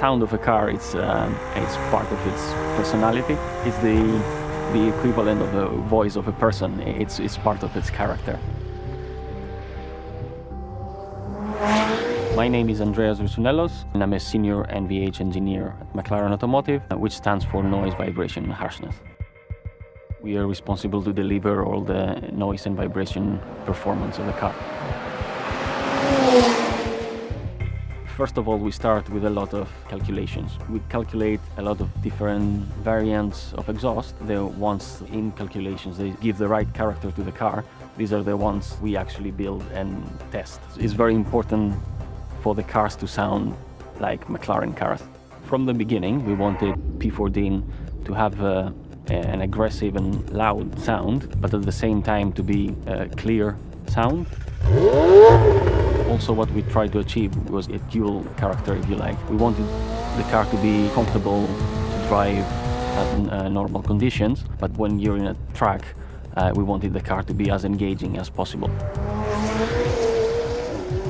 sound of a car, it's part of its personality. It's the equivalent of the voice of a person. It's part of its character. My name is Andreas Ursunelos, and I'm a senior NVH engineer at McLaren Automotive, which stands for Noise, Vibration and Harshness. We are responsible to deliver all the noise and vibration performance of the car. First of all, we start with a lot of calculations. We calculate a lot of different variants of exhaust. The ones in calculations, they give the right character to the car. These are the ones we actually build and test. It's very important for the cars to sound like McLaren cars. From the beginning, we wanted P14 to have an aggressive and loud sound, but at the same time to be a clear sound. Also, what we tried to achieve was a dual character, if you like. We wanted the car to be comfortable to drive at normal conditions, but when you're in a track, we wanted the car to be as engaging as possible.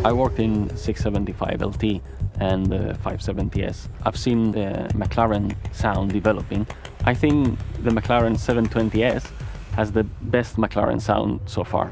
I worked in 675 LT and 570S. I've seen the McLaren sound developing. I think the McLaren 720S has the best McLaren sound so far.